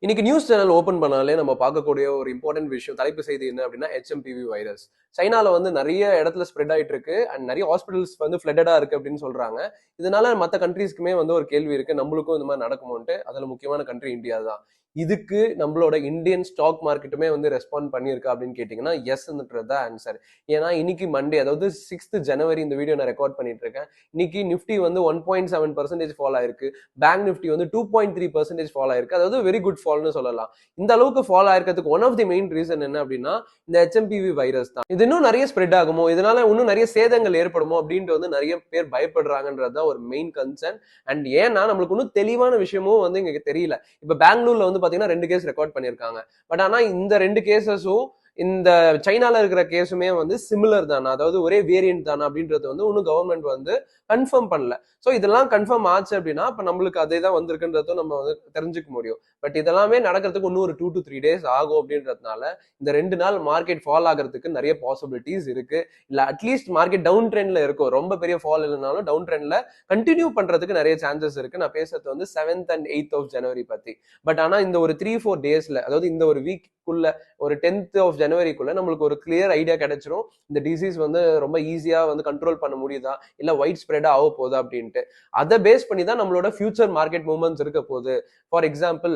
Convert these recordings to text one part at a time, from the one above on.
இன்னைக்கு news channel open பண்ணாலே நம்ம பார்க்கக்கூடிய ஒரு இம்பார்ட்டன்ட் விஷயம் தலைப்பு செய்தி என்ன அப்படின்னா ஹெச்எம்பிவி வைரஸ். சைனால வந்து நிறைய இடத்துல ஸ்ப்ரெட் ஆயிட்டு இருக்கு அண்ட் நிறைய ஹாஸ்பிட்டல்ஸ் வந்து ஃபிளட்டடா இருக்கு அப்படின்னு சொல்றாங்க. இதனால மற்ற கண்ட்ரீஸ்க்குமே வந்து ஒரு கேள்வி இருக்கு, நம்மளுக்கும் இந்த மாதிரி நடக்குமோன்ட்டு. அதுல முக்கியமான கண்ட்ரி இந்தியா தான். இதுக்கு நம்மளோட இந்தியன் ஸ்டாக் மார்க்கெட்டுமே வந்து ரெஸ்பாண்ட் பண்ணியிருக்கா அப்படின்னு கேட்டீங்கன்னா எஸ்ன்றது தான் ஆன்சர். ஏன்னா இன்னைக்கு மண்டே, அதாவது 6th ஜனவரி இந்த வீடியோ நான் ரெக்கார்ட் பண்ணிட்டு இருக்கேன். இன்னைக்கு நிஃப்டி வந்து 1.7% ஃபால் ஆயிருக்கு. பேங்க் நிஃப்டி வந்து 2.3% ஃபால் ஆயிருக்கு. அதாவது வெரி குட் ஃபால்னு சொல்லலாம். இந்த அளவுக்கு ஃபால் ஆயிருக்கிறதுக்கு one of the main reason என்ன அப்படின்னா இந்த ஹெச்எம்பிவி வைரஸ் தான். இது இன்னும் நிறைய ஸ்ப்ரெட் ஆகுமோ, இதனால இன்னும் நிறைய சேதங்கள் ஏற்படுமோ அப்படின்ட்டு வந்து நிறைய பேர் பயப்படுறாங்கன்றது தான் ஒரு மெயின் கன்சர்ன். அண்ட் ஏன்னா நம்மளுக்கு இன்னும் தெளிவான விஷயமும் வந்து இங்க தெரியல. இப்ப பெங்களூர்ல வந்து பாத்தீங்கன்னா 2 கேஸ் ரெக்கார்ட் பண்ணிருக்காங்க. பட் ஆனா இந்த 2 கேசஸும் இந்த சைனால இருக்கிற கேஸுமே வந்து சிமிலர் தானா, அதாவது ஒரே வேரியன்ட் தானா அப்படின்றது வந்து இன்னும் கவர்மெண்ட் வந்து கன்ஃபார்ம் பண்ணல. ஸோ இதெல்லாம் கன்ஃபார்ம் ஆச்சு அப்படின்னா அப்ப நம்மளுக்கு அதே தான் வந்திருக்குன்றதும் நம்ம வந்து தெரிஞ்சுக்க முடியும். பட் இதெல்லாமே நடக்கிறதுக்கு இன்னும் ஒரு 2 to 3 days ஆகும் அப்படின்றதுனால இந்த 2 நாள் மார்க்கெட் ஃபால் ஆகிறதுக்கு நிறைய பாசிபிலிட்டிஸ் இருக்கு. இல்ல அட்லீஸ்ட் மார்க்கெட் டவுன் ட்ரெண்ட்ல இருக்கும், ரொம்ப பெரிய ஃபால் இல்லைனாலும் டவுன் ட்ரெண்ட்ல கண்டினியூ பண்றதுக்கு நிறைய சான்சஸ் இருக்கு. நான் பேசுறது வந்து 7th and 8th of January பத்தி. பட் ஆனா இந்த ஒரு 3-4 daysல, அதாவது இந்த ஒரு வீக்குள்ள, ஒரு 10th of Januaryக்குள்ள நம்மளுக்கு ஒரு கிளியர் ஐடியா கிடைச்சிரும் இந்த டிசீஸ் வந்து ரொம்ப ஈஸியா வந்து கண்ட்ரோல் பண்ண முடியுதா இல்ல வைட் ஸ்ப்ரெட் ஆக போகுதா அப்படின்ட்டு. அதை பேஸ் பண்ணி தான் நம்மளோட ஃபியூச்சர் மார்க்கெட் மூவ்மெண்ட்ஸ் இருக்க போகுது. ஃபார் எக்ஸாம்பிள்,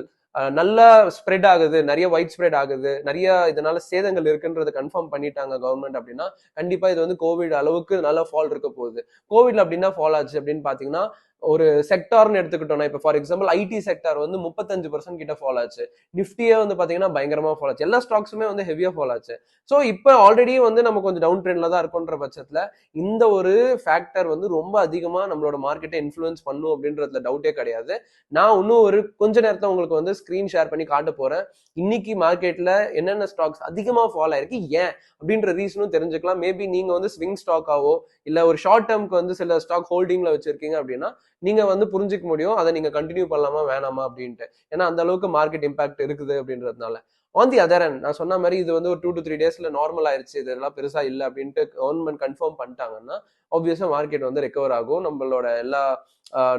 நல்லா ஸ்ப்ரெட் ஆகுது, நிறைய வைட் ஸ்ப்ரெட் ஆகுது, நிறைய இதனால சேதங்கள் இருக்குன்றத கன்ஃபார்ம் பண்ணிட்டாங்க கவர்மெண்ட் அப்படின்னா கண்டிப்பா இது வந்து கோவிட் அளவுக்கு நல்ல ஃபால் இருக்க போகுது. கோவிட்ல அப்படின்னா ஃபால் ஆச்சு அப்படின்னு பாத்தீங்கன்னா ஒரு செக்டார்னு எடுத்துக்கிட்டோம்னா, இப்ப ஃபார் எக்ஸாம்பிள் ஐடி செக்டார் வந்து 35% கிட்ட ஃபால் ஆச்சு. நிஃப்டியே வந்து பாத்தீங்கன்னா பயங்கரமா ஃபால் ஆச்சு. எல்லா ஸ்டாக்ஸுமே வந்து ஹெவியா ஃபால் ஆச்சு. ஸோ இப்போ ஆல்ரெடி வந்து நம்ம கொஞ்சம் டவுன் ட்ரெண்ட்ல தான் இருக்குன்ற பட்சத்துல இந்த ஒரு ஃபேக்டர் வந்து ரொம்ப அதிகமா நம்மளோட மார்க்கெட்டை இன்ஃப்ளூயன்ஸ் பண்ணும் அப்படின்றதுல டவுட்டே கிடையாது. நான் இன்னும் ஒரு கொஞ்ச நேரத்தை உங்களுக்கு வந்து ஸ்கிரீன் ஷேர் பண்ணி காட்ட போறேன். இன்னைக்கு மார்க்கெட்ல என்னென்ன ஸ்டாக்ஸ் அதிகமா ஃபால் ஆயிருக்கு, ஏன் அப்படின்ற ரீசனும் தெரிஞ்சுக்கலாம். மேபி நீங்க வந்து ஸ்விங் ஸ்டாக்காவோ இல்ல ஒரு ஷார்ட் டேர்ம்க்கு வந்து சில ஸ்டாக் ஹோல்டிங்ல வச்சிருக்கீங்க அப்படின்னா நீங்க வந்து புரிஞ்சுக்க முடியும் அதை நீங்க கண்டினியூ பண்ணலாமா வேணாமா அப்படின்ட்டு. ஏன்னா அந்த அளவுக்கு மார்க்கெட் இம்பாக்ட் இருக்குது அப்படின்றதுனால. ஆன் தி அதர் ஹேண்ட், நான் சொன்ன மாதிரி இது வந்து ஒரு 2 to 3 daysல நார்மல் ஆயிருச்சு, இதெல்லாம் பெருசா இல்லை அப்படின்ட்டு கவர்மெண்ட் கன்ஃபார்ம் பண்ணிட்டாங்கன்னா ஆப்வியஸா மார்க்கெட் வந்து ரெக்கவர் ஆகும். நம்மளோட எல்லா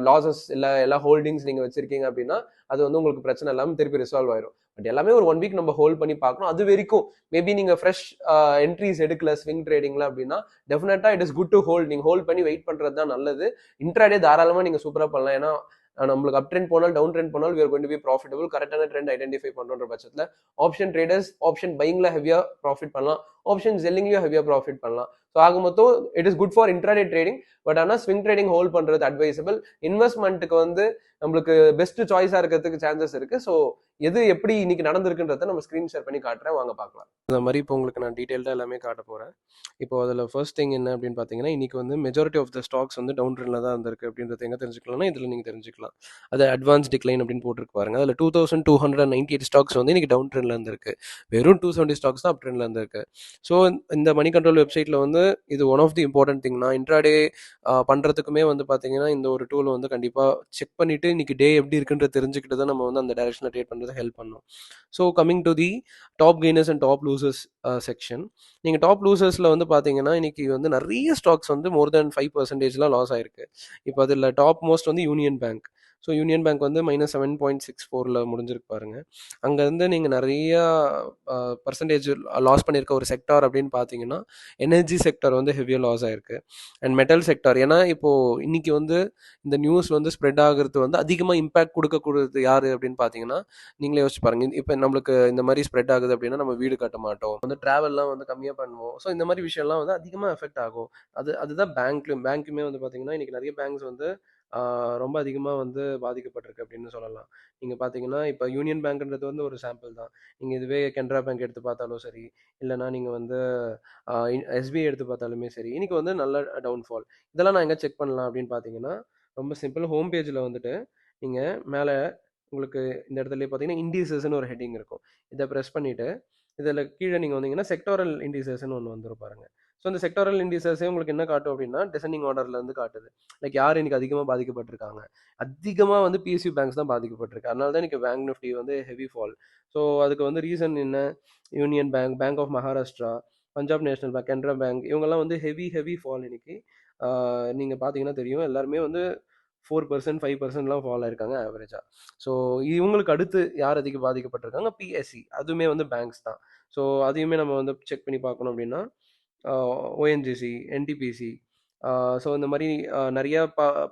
லாசஸ் இல்ல எல்லா ஹோல்டிங்ஸ் நீங்க வச்சிருக்கீங்க அப்படின்னா அது வந்து உங்களுக்கு பிரச்சனை இல்லாம திருப்பி ரிசால்வ் ஆயிரும். பட் எல்லாமே ஒரு 1 வீக் நம்ம ஹோல்ட் பண்ணி பார்க்கணும். அது வரைக்கும் மேபி நீங்க ஃப்ரெஷ் என்ட்ரிஸ் எடுக்கல ஸ்விங் ட்ரேடிங்ல அப்படின்னா டெஃபினட்டா it is good to hold. நீங்க ஹோல்ட் பண்ணி வெயிட் பண்றது தான் நல்லது. இன்ட்ராடே தாராளமா நீங்க சூப்பரா பண்ணலாம். ஏன்னா நம்மளுக்கு அப் ட்ரெண்ட் போனால் டவுன் ட்ரெண்ட் போனால் we are going to be profitable. கரெக்டான ட்ரெண்ட் ஐடென்டிஃபை பண்ற பட்சத்துல ஆப்ஷன் ட்ரேடர்ஸ் ஆப்ஷன் பையிங்ல ஹெவியா ப்ராஃபிட் பண்ணலாம், ஆப்ஷன் செல்லிங்லயும் ஹெவியா ப்ராஃபிட் பண்ணலாம். ஸோ ஆக மொத்தம் it is good for intraday trading. But ஆனால் ஸ்விங் ட்ரேடிங் ஹோல்ட் பண்றது அட்வைசபிள். இன்வெஸ்ட்மெண்ட்டுக்கு வந்து நம்மளுக்கு பெஸ்ட் சாய்ஸா இருக்கிறதுக்கு சான்சஸ் இருக்கு. ஸோ எது எப்படி இன்னைக்கு நடந்திருக்குன்றத நம்ம ஸ்கிரீன் ஷேர் பண்ணி காட்டுறேன், வாங்க பார்க்கலாம். இந்த மாதிரி இப்போ உங்களுக்கு நான் டீடைல்டா எல்லாமே காட்ட போறேன். இப்போ அதில் ஃபர்ஸ்ட் திங் என்ன அப்படின்னு பார்த்தீங்கன்னா, இன்னைக்கு வந்து மெஜாரிட்டி ஆஃப் த ஸ்டாக்ஸ் வந்து டவுன் ட்ரெண்ட்ல தான் இருந்திருக்கு அப்படின்றது எங்க தெரிஞ்சுக்கலாம்னா இதில் நீங்கள் தெரிஞ்சுக்கலாம். அது அட்வான்ஸ் டிக்ளைன் அப்படின்னு போட்டுருக்கு பாருங்க. அதில் 2298 ஸ்டாக்ஸ் வந்து இன்னைக்கு டவுன் ட்ரெண்ட்ல இருந்திருக்கு. வெறும் 270 ஸ்டாக்ஸ் தான் அப் ட்ரெண்ட்ல இருந்திருக்கு. ஸோ இந்த மணி கண்ட்ரோல் வெப்சைட்ல வந்து இது one of the important thing. நான் இன்ட்ராடே பண்றதுக்குமே வந்து பார்த்தீங்கன்னா இந்த ஒரு டூல் வந்து கண்டிப்பாக செக் பண்ணிட்டு இன்னைக்கு டே எப்படி இருக்குன்ற தெரிஞ்சுக்கிட்டு தான் நம்ம வந்து அந்த டைரக்ஷனில் ட்ரேட் பண்ணுறது ஹெல்ப் பண்ணும். So coming to the top gainers and top losers section. நீங்கள் டாப் லூசர்ஸில் வந்து பார்த்தீங்கன்னா இன்னைக்கு வந்து நிறைய ஸ்டாக்ஸ் வந்து மோர் தேன் 5%லாம் லாஸ் ஆயிருக்கு. இப்போ அதில் டாப் மோஸ்ட் வந்து union bank. So union bank வந்து -7.64 முடிஞ்சிருக்கு பாருங்க. அங்கேருந்து நீங்கள் நிறையா பர்சன்டேஜ் லாஸ் பண்ணியிருக்க ஒரு செக்டார் அப்படின்னு பார்த்தீங்கன்னா எனர்ஜி செக்டார் வந்து ஹெவியாக லாஸ் ஆயிருக்கு. அண்ட் மெட்டல் செக்டார், ஏன்னா இப்போது இன்னைக்கு வந்து இந்த நியூஸ் வந்து ஸ்ப்ரெட் ஆகிறது வந்து அதிகமாக இம்பாக்ட் கொடுக்கக்கூடியது யார் அப்படின்னு பார்த்தீங்கன்னா நீங்களே யோசிச்சு பாருங்க. இப்போ நம்மளுக்கு இந்த மாதிரி ஸ்ப்ரெட் ஆகுது அப்படின்னா நம்ம வீடு கட்ட மாட்டோம், வந்து ட்ராவல்லாம் வந்து கம்மியாக பண்ணுவோம். ஸோ இந்த மாதிரி விஷயம்லாம் வந்து அதிகமாக எஃபெக்ட் ஆகும். அதுதான் பேங்க்குமே வந்து பார்த்தீங்கன்னா இன்னைக்கு நிறைய பேங்க்ஸ் வந்து ரொம்ப அதிகமாக வந்து பாதிக்கப்பட்டிருக்கு அப்படின்னு சொல்லலாம். நீங்கள் பார்த்தீங்கன்னா இப்போ யூனியன் பேங்க்ன்றது வந்து ஒரு சாம்பிள் தான். நீங்கள் இதுவே கெனரா பேங்க் எடுத்து பார்த்தாலும் சரி, இல்லைனா நீங்கள் வந்து எஸ்பிஐ எடுத்து பார்த்தாலுமே சரி, இன்னைக்கு வந்து நல்ல டவுன்ஃபால். இதெல்லாம் நான் எங்கே செக் பண்ணலாம் அப்படின்னு பார்த்தீங்கன்னா ரொம்ப சிம்பிள். ஹோம் பேஜில் வந்துட்டு நீங்கள் மேலே உங்களுக்கு இந்த இடத்துல பார்த்தீங்கன்னா இண்டிசஸ்ன்னு ஒரு ஹெட்டிங் இருக்கும். இதை ப்ரெஸ் பண்ணிவிட்டு இதில் கீழே நீங்கள் வந்தீங்கன்னா செக்டோரல் இண்டிசஸ்ன்னு ஒன்று வந்துடும் பாருங்க. ஸோ இந்த செக்டோரல் இண்டிசஸே உங்களுக்கு என்ன காட்டும் அப்படின்னா டிசெண்டிங் ஆர்டர்ல இருந்து காட்டுது. லைக் யார் இன்னைக்கு அதிகமாக பாதிக்கப்பட்டிருக்காங்க, அதிகமாக வந்து பிஎஸ்யூ பேங்க்ஸ் தான் பாதிக்கப்பட்டிருக்கு. அதனால தான் இன்னைக்கு பேங்க் நிஃப்டி வந்து ஹெவி ஃபால். ஸோ அதுக்கு வந்து ரீசன் என்ன? Union Bank, Bank of Maharashtra, Punjab National Bank, Canara Bank, இவங்கெல்லாம் வந்து ஹெவி ஃபால் இன்னைக்கு. நீங்கள் பார்த்தீங்கன்னா தெரியும் எல்லாருமே வந்து 4% 5%லாம் ஃபால் ஆயிருக்காங்க ஆவரேஜாக. ஸோ இவங்களுக்கு அடுத்து யார் அதிகம் பாதிக்கப்பட்டிருக்காங்க? பிஎஸ்சி, அதுவுமே வந்து பேங்க்ஸ் தான். ஸோ அதையுமே நம்ம வந்து செக் பண்ணி பார்க்கணும் அப்படின்னா ஓஎன்ஜிசி, என்டிபிசி, ஸோ இந்த மாதிரி நிறைய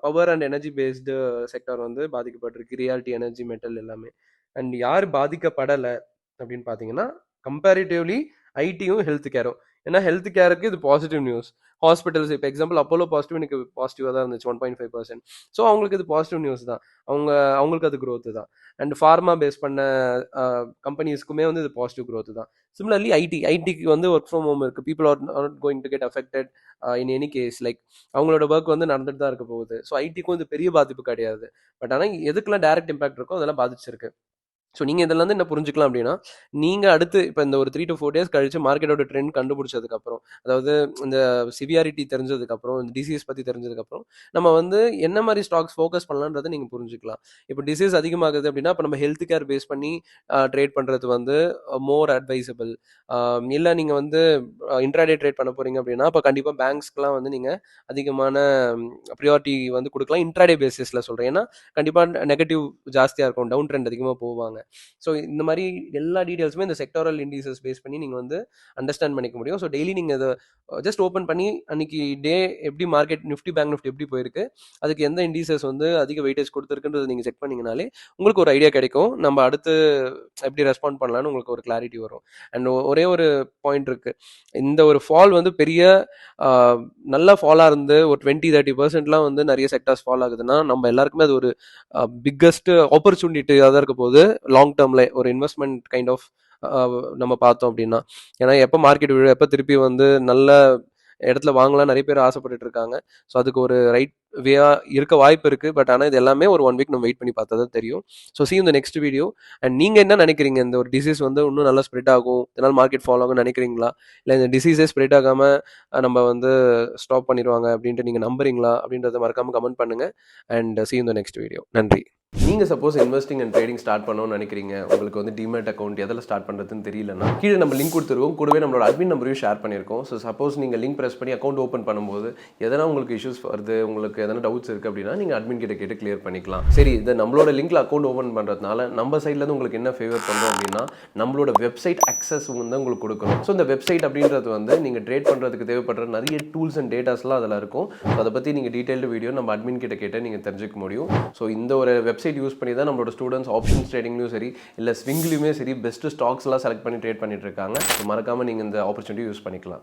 power and energy based sector வந்து பாதிக்கப்பட்டிருக்கு. ரியாலிட்டி, எனர்ஜி, மெட்டல் எல்லாமே. அண்ட் யார் பாதிக்கப்படலை அப்படின்னு பார்த்தீங்கன்னா கம்பேரிட்டிவ்லி ஐடியும் ஹெல்த் கேரும். ஏன்னா ஹெல்த் கேருக்கு இது பாசிட்டிவ் நியூஸ். ஹாஸ்பிட்டல்ஸ் இப்போ எக்ஸாம்பிள் அப்போலோ பாசிட்டிவ் எனக்கு பாசிட்டிவாக தான் இருந்துச்சு 1.5%. ஸோ அவங்களுக்கு இது பாசிட்டிவ் நியூஸ் தான். அவங்களுக்கு அது growth தான். அண்ட் ஃபார்மா பேஸ் பண்ண கம்பெனிஸ்க்குமே வந்து இது பாசிட்டிவ் growth தான். சிமிலர்லி ஐடிக்கு வந்து ஒர்க் ஃப்ரம் ஹோம் இருக்குது. People are not going to get affected in any case. Like அவங்களோட ஒர்க் வந்து நடந்துட்டு தான் இருக்க போகுது. ஸோ ஐடிக்கும் இது பெரிய பாதிப்பு கிடையாது. பட் ஆனால் எதுக்கெல்லாம் டைரக்ட் இம்பாக்ட் இருக்கோ அதெல்லாம் பாதிச்சிருக்கு. ஸோ நீங்கள் இதில் வந்து என்ன புரிஞ்சுக்கலாம் அப்படின்னா, நீங்கள் அடுத்து இப்போ இந்த ஒரு 3 to 4 டேஸ் கழிச்சு மார்க்கெட்டோட ட்ரெண்ட் கண்டுபிடிச்சதுக்கப்புறம், அதாவது இந்த சிவியாரிட்டி தெரிஞ்சதுக்கப்புறம், இந்த டிசீஸ் பற்றி தெரிஞ்சதுக்கப்புறம், நம்ம வந்து என்ன மாதிரி ஸ்டாக்ஸ் ஃபோக்கஸ் பண்ணலான்றதை நீங்கள் புரிஞ்சுக்கலாம். இப்போ டிசீஸ் அதிகமாகுது அப்படின்னா, இப்போ நம்ம ஹெல்த் கேர் பேஸ் பண்ணி ட்ரேட் பண்ணுறது வந்து மோர் அட்வைசபிள். இல்லை நீங்கள் வந்து இன்ட்ராடே ட்ரேட் பண்ண போகிறீங்க அப்படின்னா, இப்போ கண்டிப்பாக பேங்க்ஸ்க்குலாம் வந்து நீங்கள் அதிகமான ப்ரியாரிட்டி வந்து கொடுக்கலாம். இன்ட்ராடே பேசிஸில் சொல்கிறேன். ஏன்னா கண்டிப்பாக நெகட்டிவ் ஜாஸ்தியாக இருக்கும், டவுன் ட்ரெண்ட் அதிகமாக போவாங்க. ஸோ இந்த மாதிரி எல்லா டீட்டெயில்ஸுமே இந்த செக்டாரல் இண்டிசஸ் பேஸ் பண்ணி நீங்கள் வந்து அண்டர்ஸ்டாண்ட் பண்ணிக்க முடியும். ஸோ டெய்லி நீங்கள் அதை ஜஸ்ட் ஓப்பன் பண்ணி அன்னைக்கு டே எப்படி மார்க்கெட் நிஃப்டி, பேங்க் நிஃப்டி எப்படி போயிருக்கு, அதுக்கு எந்த இண்டிசஸ் வந்து அதிக வெயிட்டேஜ் கொடுத்துருக்குன்றது நீங்கள் செக் பண்ணிங்கனாலே உங்களுக்கு ஒரு ஐடியா கிடைக்கும். நம்ம அடுத்து எப்படி ரெஸ்பாண்ட் பண்ணலான்னு உங்களுக்கு ஒரு கிளாரிட்டி வரும். அண்ட் ஒரே ஒரு பாயிண்ட் இருக்குது. இந்த ஒரு ஃபால் வந்து பெரிய நல்ல ஃபாலாக இருந்து ஒரு 20-30%லாம் வந்து நிறைய செக்டார்ஸ் ஃபால் ஆகுதுன்னா நம்ம எல்லாருக்குமே அது ஒரு பிக்கஸ்ட் ஆப்பர்ச்சுனிட்டியாக தான் இருக்க போகுது லாங் டேர்மில். ஒரு இன்வெஸ்ட்மெண்ட் கைண்ட் ஆஃப் நம்ம பார்த்தோம் அப்படின்னா. ஏன்னா எப்போ மார்க்கெட் விழும், எப்போ திருப்பி வந்து நல்ல இடத்துல வாங்கலாம் நிறைய பேர் ஆசைப்பட்டுட்டு இருக்காங்க. ஸோ அதுக்கு ஒரு ரைட் வேயா இருக்க வாய்ப்பு இருக்கு. பட் ஆனால் இது எல்லாமே ஒரு 1 வீக் நம்ம வெயிட் பண்ணி பார்த்தா தான் தெரியும். So see you in the next video. And நீங்கள் என்ன நினைக்கிறீங்க? இந்த ஒரு டிசீஸ் வந்து இன்னும் நல்லா ஸ்ப்ரெட் ஆகும், இதனால் மார்க்கெட் ஃபால் ஆகும்னு நினைக்கிறீங்களா? இல்லை இந்த டிசீஸே ஸ்ப்ரெட் ஆகாமல் நம்ம வந்து ஸ்டாப் பண்ணிடுவாங்க அப்படின்ட்டு நீங்கள் நம்புறீங்களா அப்படின்றத மறக்காமல் கமெண்ட் பண்ணுங்கள். And see you in the next video. நன்றி. நீங்கள் suppose investing and trading start பண்ணணும்னு நினைக்கிறீங்க, உங்களுக்கு வந்து டிமேட் அக்கௌண்ட் எதில் ஸ்டார்ட் பண்ணுறதுன்னு தெரியலன்னா கீழே நம்ம லிங்க் கொடுத்துருக்கோம். கூடவே நம்மளோட அட்மின் நம்பரையும் ஷேர் பண்ணியிருக்கோம். ஸோ சப்போஸ் நீங்கள் லிங்க் ப்ரெஸ் பண்ணி அக்கௌண்ட் ஓப்பன் பண்ணும்போது எதனா உங்களுக்கு இஷ்யூஸ் வருது, உங்களுக்கு எதனா டவுட்ஸ் இருக்குது அப்படின்னா நீங்கள் அட்மின் கிட்ட கேட்டு கிளியர் பண்ணிக்கலாம். சரி, இது நம்மளோட லிங்க்ல அக்கௌண்ட் ஓப்பன் பண்ணுறதுனால நம்ம சைட்லேருந்து உங்களுக்கு என்ன ஃபேவர் பண்ணுறோம் அப்படின்னா நம்மளோட வெப்சைட் அக்சஸ் வந்து உங்களுக்கு கொடுக்கணும். ஸோ இந்த வெப்சைட் அப்படின்றது வந்து நீங்கள் ட்ரேட் பண்ணுறதுக்கு தேவைப்படுற நிறைய டூல்ஸ் அண்ட் டேட்டாஸ்லாம் அதில் இருக்கும். ஸோ அதை பற்றி நீங்கள் டீட்டெயில்டு வீடியோ நம்ம அட்மின் கிட்ட கேட்டால் நீங்கள் தெரிஞ்சுக்க முடியும். ஸோ இந்த ஒரு வெப்சைட் யூஸ் பண்ணி தான் நம்மளோட ஸ்டூடெண்ட்ஸ் ஆப்ஷன்ஸ் ட்ரேடிங்லையும் சரி, இல்லை ஸ்விங்லையுமே சரி பெஸ்ட் ஸ்டாக்ஸ்லாம் செலக்ட் பண்ணி ட்ரேட் பண்ணிட்டு இருக்காங்க. மறக்காமல் நீங்கள் இந்த ஆப்பர்ச்சுனிட்டி யூஸ் பண்ணிக்கலாம்.